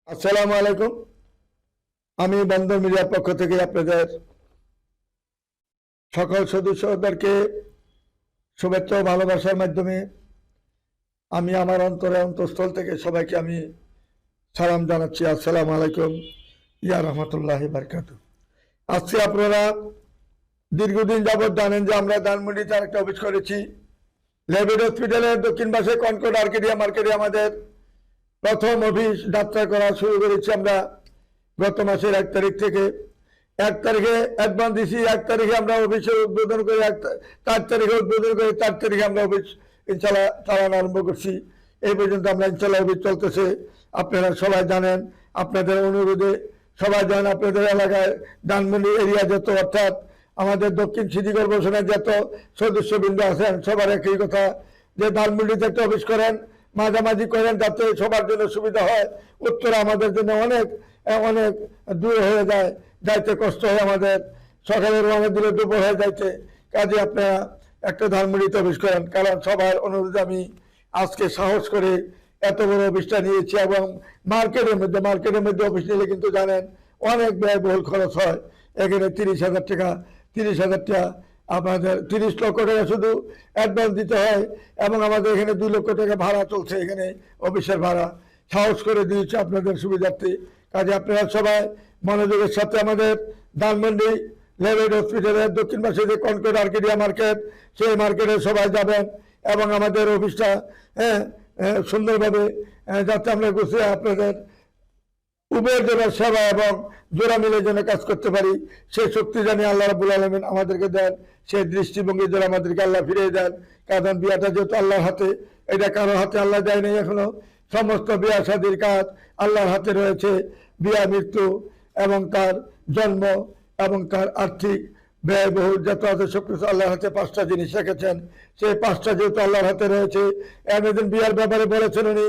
আসসালামু আলাইকুম। আমি বন্দর মিডিয়ার পক্ষ থেকে আপনাদের সকল সদস্যদেরকে শুভেচ্ছা ও ভালোবাসার মাধ্যমে আমি আমার অন্তঃস্থল থেকে সবাইকে আমি সালাম জানাচ্ছি। আসসালামু আলাইকুম ইয়া রহমতুল্লাহি বারাকাতুহু। আজকে আপনারা দীর্ঘদিন যাবৎ জানেন যে আমরা ধানমন্ডিতে একটা অফিস করেছি। লেভিড হসপিটালের দক্ষিণ পাশে কনকর্ড আর্কেডিয়া মার্কেটে আমাদের প্রথম অফিস যাত্রা করা শুরু করেছি আমরা গত মাসের 1 তারিখ থেকে। 1 তারিখে অ্যাডভান্স দিছি, 1 তারিখে আমরা অফিসে উদ্বোধন করে 4 তারিখে উদ্বোধন করে 4 তারিখে আমরা অফিস ইনশাল্লাহ চালানো আরম্ভ করছি। এই পর্যন্ত আমরা ইনশাল্লাহ অফিস চলতেছে। আপনারা সবাই জানেন, আপনাদের অনুরোধে সবাই জানেন, আপনাদের এলাকায় ধানমন্ডি এরিয়া যত, অর্থাৎ আমাদের দক্ষিণ সিটি কর্পোরেশনের যত সদস্যবৃন্দ আছেন সবার একই কথা যে ধানমন্ডিতে একটা অফিস করেন, মাঝামাঝি করেন, যাতে সবার জন্য সুবিধা হয়। উত্তরা আমাদের জন্য অনেক অনেক দূর হয়ে যায়, যাইতে কষ্ট হয় আমাদের, সকালের অনেক দূরে দুপুর হয়ে যাইতে। কাজে আপনারা একটা ধানমন্ডিতে অফিস করেন। কারণ সবার অনুরোধে আমি আজকে সাহস করে এত বড় অফিসটা নিয়েছি। এবং মার্কেটের মধ্যে অফিস নিলে কিন্তু জানেন অনেক ব্যয়বহুল খরচ হয়। এখানে 30,000 টাকা, 30,000 টাকা আমাদের 30 লক্ষ টাকা শুধু অ্যাডভান্স দিতে হয়। এবং আমাদের এখানে 2 লক্ষ টাকা ভাড়া চলছে, এখানে অফিসের ভাড়া সাহস করে দিয়েছে আপনাদের সুবিধার্থে। কাজে আপনারা সবাই মনোযোগের সাথে আমাদের ধানমন্ডি লেভিড হসপিটালের দক্ষিণ পাশে যে কনকর্ড আর্কেডিয়া মার্কেট, সেই মার্কেটে সবাই যাবেন এবং আমাদের অফিসটা সুন্দরভাবে যাতে আমরা গুছিয়ে আপনাদের উভয়ের জন্য সেবা এবং জোড়া মিলে যেন কাজ করতে পারি, সেই শক্তি জানি আল্লাহ রাব্বুল আলামিন আমাদেরকে দেন, সেই দৃষ্টিভঙ্গি যেন আমাদেরকে আল্লাহ ফিরিয়ে দেন। কারণ বিয়াটা যেহেতু আল্লাহর হাতে, এটা কারো হাতে আল্লাহ দেয় নাই এখনো। সমস্ত বিয়া শাদীর কাজ আল্লাহর হাতে রয়েছে। বিয়া, মৃত্যু এবং তার জন্ম এবং তার আর্থিক ব্যয়বহুল যত আছে সবকিছু আল্লাহর হাতে। 5টা জিনিস রেখেছেন, সেই 5টা যেহেতু আল্লাহর হাতে রয়েছে। এমন বিয়ার ব্যাপারে বলেছেন উনি,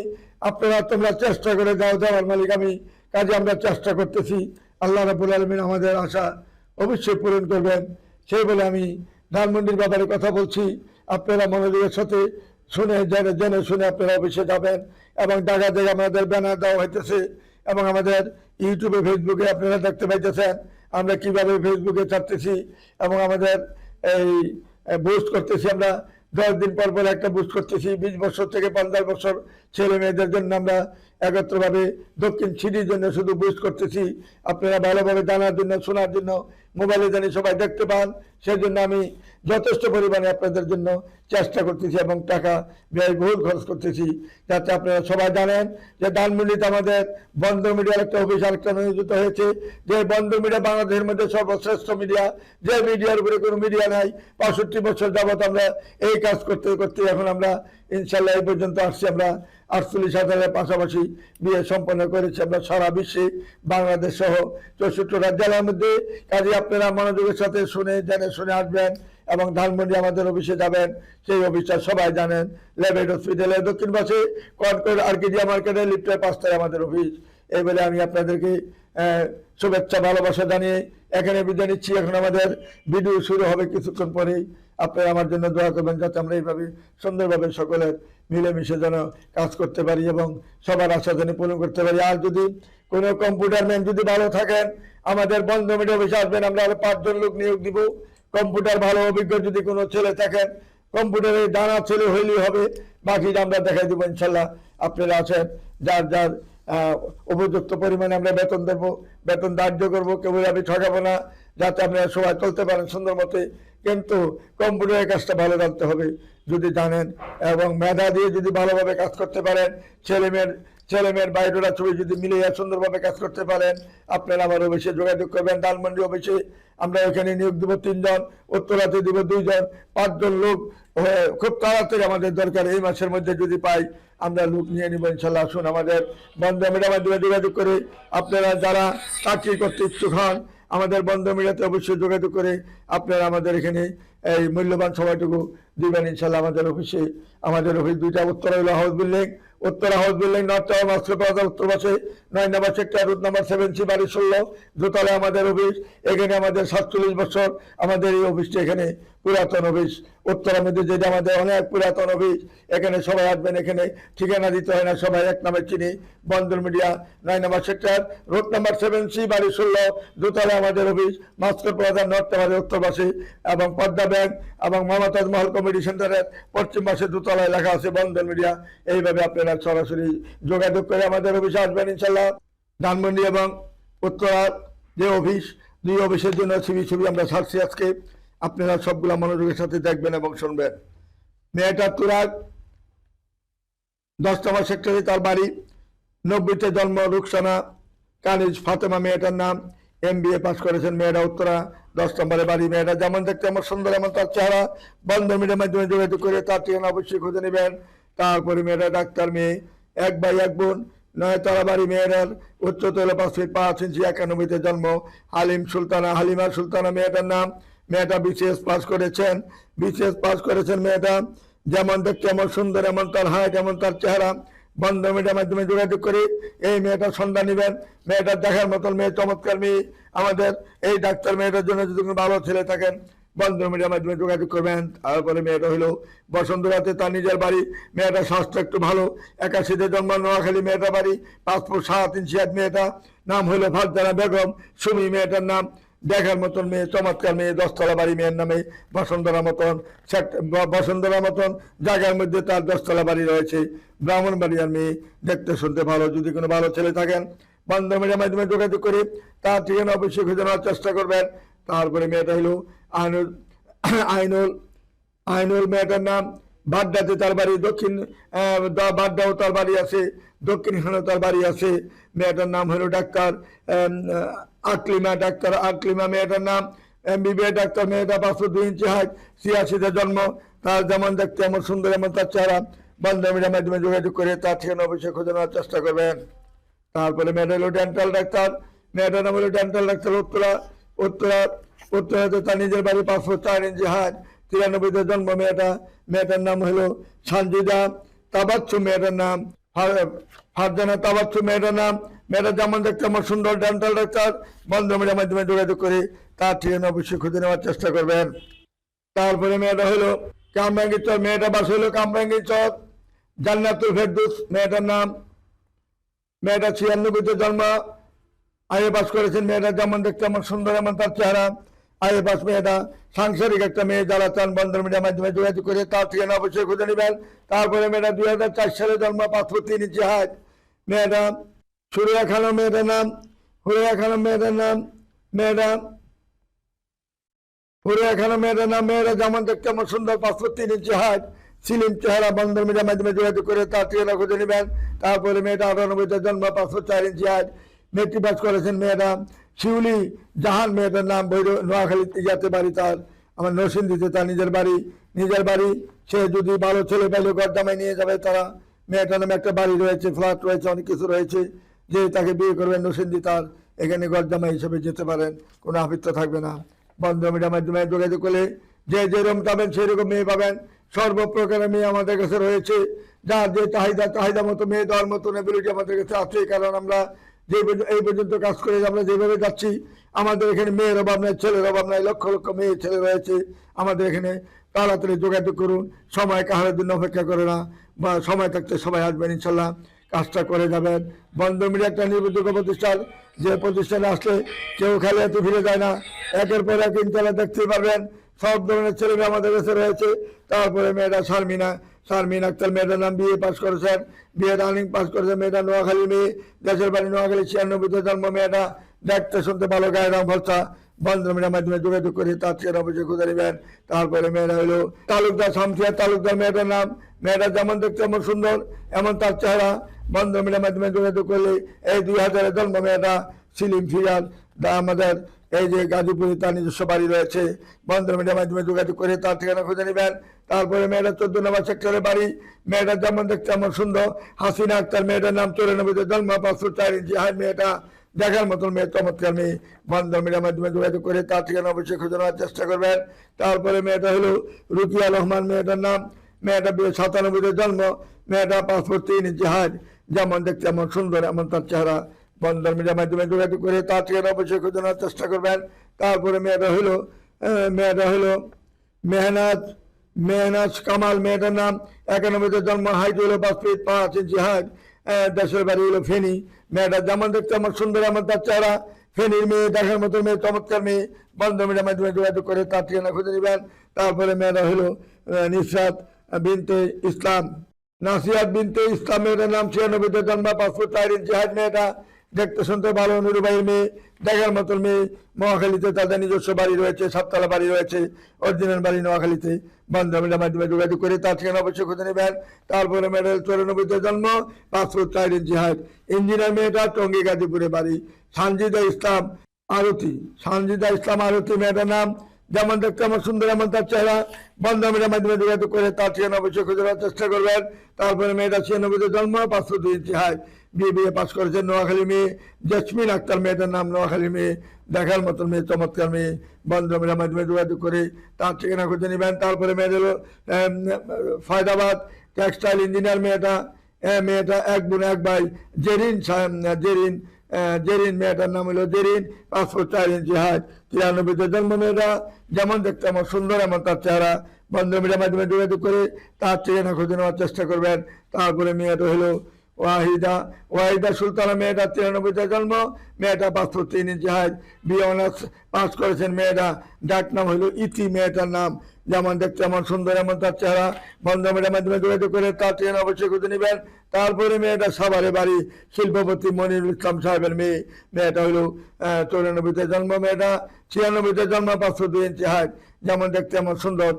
আপনারা তোমরা চেষ্টা করে দাও, দেওয়ার মালিক আমি। কাজে আমরা চেষ্টা করতেছি, আল্লাহ রাব্বুল আলামিন আমাদের আশা অবশ্যই পূরণ করবেন। সেই বলে আমি ধানমন্ডির ব্যাপারে কথা বলছি। আপনারা মনোযোগের সাথে শুনে জেনে শুনে আপনারা অফিসে যাবেন। এবং জায়গা জায়গায় আমাদের ব্যানার দেওয়া হইতেছে এবং আমাদের ইউটিউবে, ফেসবুকে আপনারা দেখতে পাইতেছেন আমরা কিভাবে ফেসবুকে ছাড়তেছি এবং আমাদের এই বুস্ট করতেছি। আমরা 10 দিন পর পর একটা বুস্ট করতেছি। 20 বছর থেকে 50 বছর ছেলে মেয়েদের জন্য আমরা একত্রভাবে দক্ষিণ সিটির জন্য শুধু বুস্ট করতেছি। আপনারা ভালোভাবে জানার জন্য, শোনার জন্য, মোবাইলে জানি সবাই দেখতে পান, সেই জন্য আমি যথেষ্ট পরিমাণে আপনাদের জন্য চেষ্টা করতেছি এবং টাকা ব্যয়বহুল খরচ করতেছি, যাতে আপনারা সবাই জানেন যে ধানমন্ডিতে আমাদের বন্দর মিডিয়ার একটা অফিস আরেকটা নিয়োজিত হয়েছে। যে বন্দর মিডিয়া বাংলাদেশের মধ্যে সর্বশ্রেষ্ঠ মিডিয়া, যে মিডিয়ার উপরে কোনো মিডিয়া নাই। 65 বছর যাবৎ আমরা এই কাজ করতে করতে এখন আমরা ইনশাল্লাহ এই পর্যন্ত আসছি। আমরা 48,000-এর পাশাপাশি বিয়ে সম্পন্ন করেছি আমরা সারা বিশ্বে, বাংলাদেশ সহ 64টা জেলার মধ্যে। কাজে আপনারা মনোযোগের সাথে শুনে জেনে শুনে আসবেন এবং ধানমন্ডি আমাদের অফিসে যাবেন। সেই অফিসটা সবাই জানেন, লেভিড হসপিটালের দক্ষিণ পাশে কনকর্ড আর্কেডিয়া মার্কেটের লিফটের 5টায় আমাদের অফিস। এই বলে আমি আপনাদেরকে শুভেচ্ছা ভালোবাসা জানিয়ে এখানে বিদায় নিচ্ছি। এখন আমাদের ভিডিও শুরু হবে কিছুক্ষণ পরেই। আপনারা আমার জন্য দোয়া করবেন যাতে আমরা এইভাবে সুন্দরভাবে সকলের মিলেমিশে যেন কাজ করতে পারি এবং সবার আশা যেন পূরণ করতে পারি। আর যদি কোনো কম্পিউটার ম্যান যদি ভালো থাকেন, আমাদের বন্ধ মিডিয়া অফিসে আসবেন, আমরা আরো 5 জন লোক নিয়োগ দিব। কম্পিউটার ভালো অভিজ্ঞ যদি কোনো ছেলে থাকেন, কম্পিউটারে জানা ছেলে হইলেই হবে, বাকি আমরা দেখাই দেবো ইনশাল্লাহ। আপনারা আছেন, যার যার উপযুক্ত পরিমাণে আমরা বেতন দেবো, বেতন ধার্য করবো। কেউ আমি ঠকাবো না, যাতে আপনারা সবাই চলতে পারেন সুন্দর মতে। কিন্তু কম্পিউটারের কাজটা ভালো জানতে হবে যদি জানেন, এবং মেধা দিয়ে যদি ভালোভাবে কাজ করতে পারেন, ছেলেমেয়ের বাইরেরা ছবি যদি মিলিয়ে সুন্দরভাবে কাজ করতে পারেন, আপনারা আমার অফিসে যোগাযোগ করবেন। ধানমন্ডি অফিসে আমরা এখানে নিয়োগ দেবো 3 জন, উত্তরাতে দিব 2 জন, 5 জন লোক খুব তাড়াতাড়ি আমাদের দরকার। এই মাসের মধ্যে যদি পাই আমরা লোক নিয়ে নিব ইনশাল্লাহ। আসুন আমাদের বন্ধ মিডিয়ার মাধ্যমে যোগাযোগ করে আপনারা যারা চাকরি করতে ইচ্ছুক হন, আমাদের বন্ধ মিডিয়াতে অবশ্যই যোগাযোগ করে আপনারা আমাদের এখানে এই মূল্যবান সময়টুকু দিবেন ইনশাল্লাহ। আমাদের অফিস 2টা, Uttara house building north tower master plaza উত্তর পাশে 9 নম্বর সেক্টর, রুট নাম্বার 7C, বাড়ি 16, দোতলায় আমাদের অফিস। এখানে আমাদের 47 বছর আমাদের এই অফিসটা এখানে পুরাতন অফিস উত্তরের মধ্যে, যেটা আমাদের অনেক পুরাতন অফিস। এখানে সবাই আসবেন, এখানে ঠিকানা দিতে হয় না, সবাই এক নামে চিনি। বন্দর মিডিয়া 9 নম্বর সেক্টর, রোড নাম্বার 7C, বাড়ি 16, দোতলা আমাদের অফিস। মাস্টার প্লাজা নর্থ আমাদের উত্তর পাশে, এবং পদ্মা ব্যাংক এবং মমতাজ মহল কমিটি সেন্টারের পশ্চিম পাশে দোতলায় লেখা আছে বন্দর মিডিয়া। এইভাবে আপনারা সরাসরি যোগাযোগ করে আমাদের অফিসে আসবেন ইনশাল্লাহ। ধানমন্ডি এবং উত্তরার যে অফিস, 2 অফিসের জন্য ছবি আমরা ছাড়ছি আজকে। আপনারা সবগুলা মনোযোগের সাথে দেখবেন এবং শুনবেন। মেয়েটার তুরাগ 10 নম্বর সেক্টরে তার বাড়ি। 90-তে জন্ম, রুকসানা কানিজ ফাতেমা মেয়েটার নাম। MBA পাস করেছেন মেয়েটা, উত্তরা 10 নম্বরে বাড়ি। মেয়েটা যেমন দেখতে এমন সুন্দর, এমন তার চেহারা। বন্দর মিডিয়ার মাধ্যমে যোগাযোগ করে তার ঠিকানা অবশ্যই খুঁজে নেবেন। তারপরে মেয়েটা ডাক্তার মেয়ে, 1 ভাই 1 বোন, 9 তলা বাড়ি। মেয়েটার উচ্চতা হলো 5 ফিট 5 ইঞ্চি, 91-তে জন্ম। হালিমা সুলতানা মেয়েটার নাম। মেয়েটা BCS পাস করেছেন মেয়েটা। যেমন দেখতে এমন সুন্দর, এমন তার হাইট, এমন তার চেহারা। বন্দর মিডিয়ার মাধ্যমে যোগাযোগ করে এই মেয়েটার সন্ধান নেবেন। মেয়েটার দেখার মতন মেয়ে, চমৎকার মেয়ে। আমাদের এই ডাক্তার মেয়েটার জন্য যদি কোনো ভালো ছেলে থাকেন, বন্দর মিডিয়ার মাধ্যমে যোগাযোগ করবেন। তারপরে মেয়েটা হলো বসন্তরাতে তার নিজের বাড়ি। মেয়েটার স্বাস্থ্য একটু ভালো, 81-তে জন্ম, নোয়াখালী মেয়েটা বাড়ি। 5 ফুট 7 ইঞ্চি মেয়েটা। নাম হলো ফারজানা বেগম সুমি মেয়েটার নাম। দেখার মতন মেয়ে, চমৎকার মেয়ে। 10 তলা বাড়ি মেয়ের নামে। বসন্তরা মতন জায়গার মধ্যে তার 10 তলা বাড়ি রয়েছে। ব্রাহ্মণবাড়িয়ার মেয়ে, দেখতে শুনতে ভালো। যদি কোনো ভালো ছেলে থাকেন, বন্দর মিডিয়ার মাধ্যমে যোগাযোগ করে তার ঠিকানা অবশ্যই খুঁজে নেওয়ার চেষ্টা করবেন। তারপরে মেয়েটা হলো আইনুল মেয়েটার নাম। বাড্ডাতে তার বাড়ি। বাড্ডাও তার বাড়ি আছে, দক্ষিণখানেও তার বাড়ি আছে। মেয়েটার নাম হলো ডাক্তার আকলিমা মেয়েটার নাম। MBBA ডাক্তার মেয়েটা। 5 ফুট 2 ইঞ্চি হাইট, 86-তে জন্ম। তার যেমন দেখতে এমন সুন্দর, এমন তার চেহারা। বন্দর মিডিয়ার মাধ্যমে যোগাযোগ করে তার ঠিকানা অবশ্যই খুঁজে নেওয়ার চেষ্টা করবেন। তারপরে মেয়েটা হলো ডেন্টাল ডাক্তার। মেয়েটার নাম হলো ডেন্টাল ডাক্তার, উত্তরাতে তার নিজের বাড়ি। 5 ফুট 4 ইঞ্চি হাইট, 93-তে জন্ম মেয়েটার নাম হলো সানজিদা তাবাচ্ছু মেয়েটার নাম। ফারজানা তাবাচ্ছু মেয়েটার নাম। মেয়েটা যেমন দেখতে আমার সুন্দর, ডেন্টাল ডাক্তার। বন্দর মিডিয়ার মাধ্যমে যোগাযোগ করে তার ঠিকানা অবশ্যই খুঁজে নেওয়ার চেষ্টা করবেন। তারপরে মেয়েটা হলো কামরাঙ্গীর চর। মেয়েটা বাস হলো কামরাঙ্গীর চর। জান্নাতুল ফেরদৌস মেয়েটার নাম। মেয়েটা 96-তে জন্ম, IA পাস করেছেন। মেয়েটা যেমন দেখতে আমার সুন্দর, এমন তার চেহারা। IA পাস মেয়েটা। সাংসারিক একটা মেয়ে। যারা চান, বন্দর মিডিয়ার মাধ্যমে যোগাযোগ করে তার ঠিকানা অবশ্যই খুঁজে নেবেন। তারপরে মেয়েটা 2004 সালে জন্ম, 5 ফুট 3 ইঞ্চি হাইট। মেয়েটা সুরিয়া খানম মেয়েটার নাম। হুরিয়া খানম মেয়েটার নাম। মেয়েটা যেমন দেখতে আমার সুন্দর, 5 ফুট 3 ইঞ্চি হাইট, সিলিম চেহারা। বন্দর মিডিয়ার মাধ্যমে যোগাযোগ করে তার ঠিকানা খুঁজে নেবেন। তারপরে মেয়েটা 98-তে জন্ম, 5 ফুট 4 ইঞ্চি হাইট, মেট্রিক পাস করেছেন মেয়েটা। শিউলি জাহান মেয়েটার নাম। নোয়াখালীতে যাতে বাড়ি তার। আমার নরসিংদীতে তার নিজের বাড়ি। সে যদি ভালো ছেলে পেলে গরদামাই নিয়ে যাবে তারা। মেয়েটার নামে একটা বাড়ি রয়েছে, ফ্ল্যাট রয়েছে, অনেক কিছু রয়েছে। যে তাকে বিয়ে করবেন নরসিংদী, তার এখানে গরদামাই হিসেবে যেতে পারেন, কোনো আপত্তি থাকবে না। বন্দর মিডিয়ার মাধ্যমে যোগাযোগ করলে যে যেরকম পাবেন সেই রকম মেয়ে পাবেন। সর্বপ্রকারের মেয়ে আমাদের কাছে রয়েছে। যার যে চাহিদা মতো মেয়ে দেওয়ার মতন এবিলিটি আমাদের কাছে আছে। কারণ আমরা এই পর্যন্ত কাজ করে আমরা যেভাবে যাচ্ছি, আমাদের এখানে মেয়ের অভাব নাই, ছেলের অভাব নাই। লক্ষ লক্ষ মেয়ে ছেলে রয়েছে আমাদের এখানে। তাড়াতাড়ি যোগাযোগ করুন। সময় কাহারের জন্য অপেক্ষা করে না, বা সময় থাকতে সবাই আসবেন ইনশাল্লাহ, কাজটা করে যাবেন। বন্দর মিডিয়া একটা নির্ভরযোগ্য প্রতিষ্ঠান, যে প্রতিষ্ঠানে আসলে কেউ খালি হাতে ফিরে যায় না। একের পর এক ইনশাল্লাহ দেখতেই পারবেন। সব ধরনের ছেলে আমাদের কাছে রয়েছে। তারপরে মেয়েটা শারমিন আক্তার মেয়েটার নাম। BA পাস করেছেন, BA রানিং পাস করেছেন। মেয়েটা নোয়াখালী মেয়ে, দেশের বাড়ি নোয়াখালী, 96-তে জন্ম। মেয়েটা দেখতে শুনতে ভালো, গায়ের রং ফর্সা। বন্দর মিডিয়ার মাধ্যমে যোগাযোগ করে তার ঠিকানা অবশ্যই খুঁজে নেবেন। তারপরে মেয়েটা হলো তালুকদার, শামসিয়া তালুকদার মেয়েটার নাম। মেয়েটা যেমন দেখতে এমন সুন্দর, এমন তার চেহারা। বন্দর মিডিয়ার মাধ্যমে যোগাযোগ করলে এই 2000-এ জন্ম মেয়েটা। Slim figure. আমাদের এই যে গাজীপুরে তার নিজস্ব বাড়ি রয়েছে। বন্দর মিডিয়ার মাধ্যমে যোগাযোগ করে তার ঠিকানা খুঁজে নেবেন। তারপরে মেয়েটা 14 নম্বর সেক্টরে বাড়ি। মেয়েটা যেমন দেখতে এমন সুন্দর, হাসিনা আক্তার মেয়েটার নাম। 94-তে জন্ম, 5 ফুট 4 ইঞ্চি হাইট। মেয়েটা দেখার মতন মেয়ে, চমৎকার মেয়ে। বন্দর মিডিয়ার মাধ্যমে যোগাযোগ করে তার ঠিকানা অবশ্যই খুঁজে নেওয়ার চেষ্টা করবেন। তারপরে মেয়েটা হলো রুকিয়া রহমান মেয়েটার নাম। মেয়েটা 97-তে জন্ম। মেয়েটা 5 ফুট 3 ইঞ্চি হাইট, যেমন দেখতে এমন সুন্দর, এমন তার চেহারা। বন্দর মিডিয়ার মাধ্যমে যোগাযোগ করে তার ঠিকানা অবশ্যই খুঁজে নেওয়ার চেষ্টা করবেন। তারপরে মেয়েটা হলো মেহনাজ মেহনাজ কামাল মেয়েটার নাম, 91-তে জন্ম, হাইট হলো 5 ফিট 5 ইঞ্চি হাইট, দেশের বাড়ি হলো ফেনী। মেয়েটা যেমন দেখতে আমার সুন্দর, আমার তার চেহারা, ফেনীর মেয়ে, দেখার মতো মেয়ে, চমৎকার মেয়ে। বন্ধ মিডিয়ার মাধ্যমে যোগাযোগ করে তার ঠিকানা খুঁজে নেবেন। তারপরে মেয়েটা হলো নিসরাত বিনতে ইসলাম, নাসিয়াত বিনতে ইসলাম মেয়েটার নাম, 96-তে জন্ম, 5 ফুট 4 ইঞ্চি হাইট। মেয়েটা দেখতে শুনতে ভালো, নুরুবাইয়ের মেয়ে, দেখার মতন মেয়ে। নোয়াখালীতে তাদের নিজস্ব বাড়ি রয়েছে, 7তলা বাড়ি রয়েছে, অরিজিনাল বাড়ি নোয়াখালীতে। বান্ধবীর মাধ্যমে যোগাযোগ করে তার ঠিকানা অবশ্যই খুঁজে নেবেন। তারপরে মেয়েটার 94-তে জন্ম, 5 ফুট 4 ইঞ্চি হাইট। ইঞ্জিনিয়ার মেয়েটা, টঙ্গী গাজীপুরে বাড়ি। সানজিদা ইসলাম আরতি, সানজিদা ইসলাম আরতি মেয়েটার নাম, যেমন দেখতে আমার সুন্দর, এমন তার চেহারা। বান্ধবীর মাধ্যমে যোগাযোগ করে তার ঠিকানা অবশ্যই খুঁজে নেওয়ার চেষ্টা করবেন। তারপরে মেয়েটা 96-তে জন্ম, 5 ফুট 2 ইঞ্চি হাইট। বিএ পাস করেছেন, নোয়াখালী মেয়ে। জেসমিন আক্তার মেয়েটার নাম, নোয়াখালী মেয়ে, দেখার মতন মেয়ে, চমৎকার মেয়ে। বান্ধবীর মাধ্যমে যোগাযোগ করে তার ঠিকানা খুঁজে নেবেন। তারপরে মেয়ে হলো ফয়দাবাদ টেক্সটাইল ইঞ্জিনিয়ার মেয়েটা, মেয়েটা 1 বোন 1 ভাই, জেরিন জেরিন জেরিন মেয়েটার নাম হলো জেরিন, 5 ফুট 4 ইঞ্চি হাইট। 93-তে জন্ম মেয়েটা, যেমন দেখতে আমার সুন্দর, এমন তার চেহারা। বান্ধবীর মাধ্যমে যোগাযোগ করে তার ঠিকানা খুঁজে নেওয়ার চেষ্টা করবেন। তারপরে মেয়েটা হলো ওয়াহিদা সুলতানা মেয়েটা, 93-তে জন্ম, মেয়েটা 5 ফুট 3 ইঞ্চি হাইট। বিএ অনার্স পাস করেছেন মেয়েটা, ডাক নাম হলো ইতি মেয়েটার নাম, যেমন দেখতে এমন সুন্দর, এমন তার চেহারা। বান্ধবীর মাধ্যমে যোগাযোগ করে তার ঠিকানা অবশ্যই খুঁজে নেবেন। তারপরে মেয়েটা সাভারে বাড়ি, শিল্পপতি মনিরুল ইসলাম সাহেবের মেয়ে। মেয়েটা হলো 94-তে জন্ম, মেয়েটা 96-তে জন্ম, 5 ফুট 2 ইঞ্চি হাইট। যেমন দেখতে এমন সুন্দর,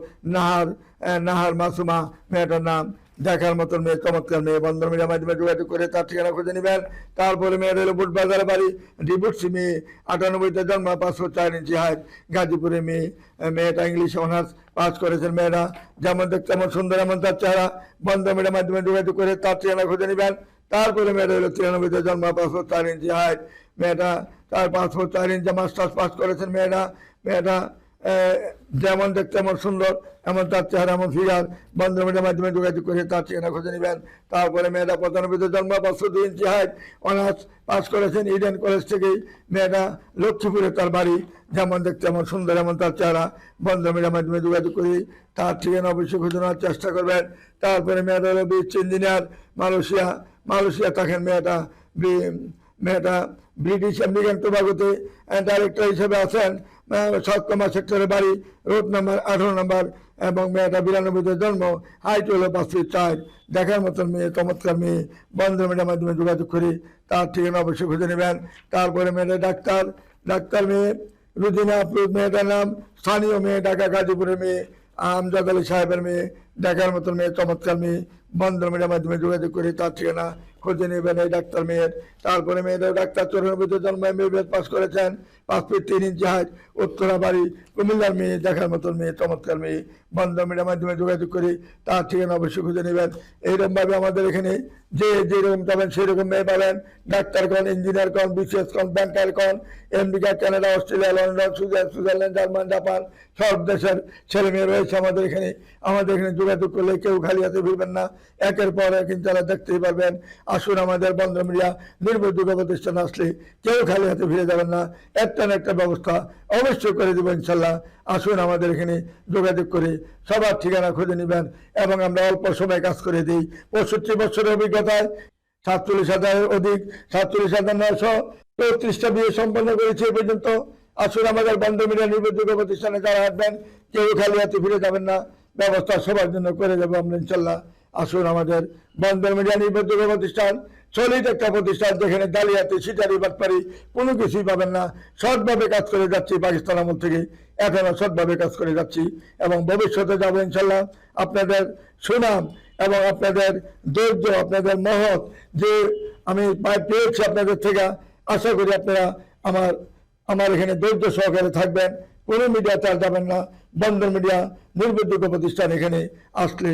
নাহার মাসুমা মেয়েটার নাম, দেখার মতন মেয়ে, চমৎকার মেয়ে। বান্ধবীর মাধ্যমে যোগাযোগ করে তার ঠিকানা খুঁজে নেবেন। তারপরে মেয়েটা হলো বুটবাজার বাড়ি, ডিভোর্সি মেয়ে, 98-তে জন্ম, 5 ফুট 4 ইঞ্চি হাইট। গাজীপুরে মেয়ে, মেয়েটা ইংলিশ অনার্স পাস করেছেন। মেয়েটা যেমন দেখতে এমন সুন্দর, এমন তার চেহারা। বান্ধবীর মাধ্যমে যোগাযোগ করে তার ঠিকানা খুঁজে নেবেন। তারপরে মেয়েটা হলো 93-তে জন্ম, 5 ফুট 4 ইঞ্চি হাইট। মেয়েটা 5 ফুট 4 ইঞ্চি মাস্টার্স পাস করেছেন। মেয়েটা যেমন দেখতে এমন সুন্দর, এমন তার চেহারা, এমন ফিগার। বান্ধবীর মাধ্যমে যোগাযোগ করে তার ঠিকানা খুঁজে নেবেন। তারপরে মেয়েটা 95-তে জন্ম, 5 ফুট 2 ইঞ্চি হাইট। অনার্স পাস করেছেন ইডেন কলেজ থেকেই। মেয়েটা লক্ষ্মীপুরে তার বাড়ি, যেমন দেখতে এমন সুন্দর, এমন তার চেহারা। বান্ধবীর মাধ্যমে যোগাযোগ করে তার ঠিকানা অবশ্যই খুঁজে নেওয়ার চেষ্টা করবেন। তারপরে মেয়েটা হলো বিচ ইঞ্জিনিয়ার, মালয়েশিয়া থাকেন। মেয়েটা ব্রিটিশ আমেরিকান টোবাগোতে ডাইরেক্টর হিসেবে আছেন। 7 নম্বর সেক্টরে বাড়ি, রোড নাম্বার 18 নম্বর। এবং মেয়েটা 92-তে জন্ম, হাইট হলো 5 ফিট 4, দেখার মতন মেয়ে, চমৎকার মেয়ে। বান্ধবীর মাধ্যমে যোগাযোগ করে তার ঠিকানা অবশ্যই খুঁজে নেবেন। তারপরে মেয়েটা ডাক্তার মেয়ে, রুজিনা আফরোজ মেয়েটার নাম, স্থানীয় মেয়ে, ঢাকা গাজীপুরের মেয়ে, আমজাদ আলী সাহেবের মেয়ে, দেখার মতন মেয়ে, চমৎকার মেয়ে। বান্ধবীর মাধ্যমে যোগাযোগ করে তার ঠিকানা খুঁজে নেবেন এই ডাক্তার মেয়ের। তারপরে মেয়েদের ডাক্তার 94-তে জন্ম, এমবিবিএস পাস করেছেন, 5 ফিট 3 ইঞ্চি হাইট। উত্তরা বাড়ি, কুমিল্লার মেয়ে, দেখার মতন মেয়ে, চমৎকার মেয়ে। বান্ধবীর মাধ্যমে যোগাযোগ করে তার ঠিকানা অবশ্যই খুঁজে নেবেন। এইরকমভাবে আমাদের এখানে যেরকম পাবেন সেরকম মেয়ে পাবেন। ডাক্তার কন, ইঞ্জিনিয়ার কন, বিসিএস কন, ব্যাংকার কন, America, Canada, Australia, London, Switzerland, German, Japan, সব দেশের ছেলে মেয়ে রয়েছে আমাদের এখানে। আমাদের এখানে যোগাযোগ করলে কেউ খালি হাতে ফিরবেন না, একের পর এক ইনশাআল্লাহ দেখতেই পারবেন। আসুন আমাদের বন্ধন মিডিয়া নির্ভরযোগ্য প্রতিষ্ঠান আসলে কেউ খালি হাতে ফিরে যাবেন না, একটা না একটা ব্যবস্থা অবশ্যই করে দেবো ইনশাল্লাহ। আসুন আমাদের এখানে যোগাযোগ করে সবার ঠিকানা খুঁজে নেবেন এবং আমরা অল্প সময় কাজ করে দিই। 65 বছরের অভিজ্ঞতায় 47,000-এর অধিক, 47,934টা বিয়ে সম্পন্ন করেছে এ পর্যন্ত। আসুন আমাদের বন্ধন মিডিয়া নির্ভরযোগ্য প্রতিষ্ঠানে যারা আসবেন কেউ খালি হাতে ফিরে যাবেন না, ব্যবস্থা সবার জন্য করে দেবো আমরা ইনশাল্লাহ। আসুন আমাদের বন্ধন মিডিয়া নির্ভরযোগ্য প্রতিষ্ঠান, সলিড একটা প্রতিষ্ঠান, যেখানে জালিয়াতি, সিটারি, বাটপারি কোনো কিছুই পাবেন না। সৎভাবে কাজ করে যাচ্ছি পাকিস্তান আমল থেকে, এখনো সৎভাবে কাজ করে যাচ্ছি এবং ভবিষ্যতে যাবো ইনশাল্লাহ। আপনাদের সুনাম এবং আপনাদের ধৈর্য, আপনাদের মহৎ যে আমি পেয়েছি আপনাদের থেকে, আশা করি আপনারা আমার এখানে ধৈর্য সহকারে থাকবেন, কোনো মিডিয়াতে আর যাবেন না। বন্ধন মিডিয়া নির্ভরযোগ্য প্রতিষ্ঠান এখানে আসলে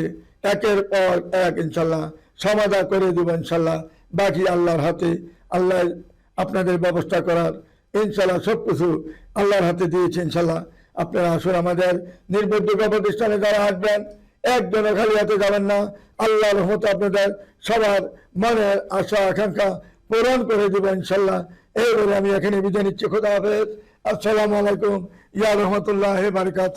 একের পর এক ইনশাল্লাহ সমাধান করে দেব ইনশাল্লাহ। বাকি আল্লাহর হাতে, আল্লাহ আপনাদের ব্যবস্থা করার ইনশাল্লাহ সব কিছু আল্লাহর হাতে দিয়েছে ইনশাল্লাহ। আপনারা আসুন আমাদের নির্ভরযোগ্য প্রতিষ্ঠানে যারা আসবেন একজনও খালি হাতে যাবেন না। আল্লাহর রহমতে আপনাদের সবার মনের আশা আকাঙ্ক্ষা পূরণ করে দেব ইনশাল্লাহ। এই বলে আমি এখানে বিদায় নিচ্ছি। খোদা হাফেজ। আসসালামু আলাইকুম ইয়া রহমতুল্লাহ বারাকাতুহু।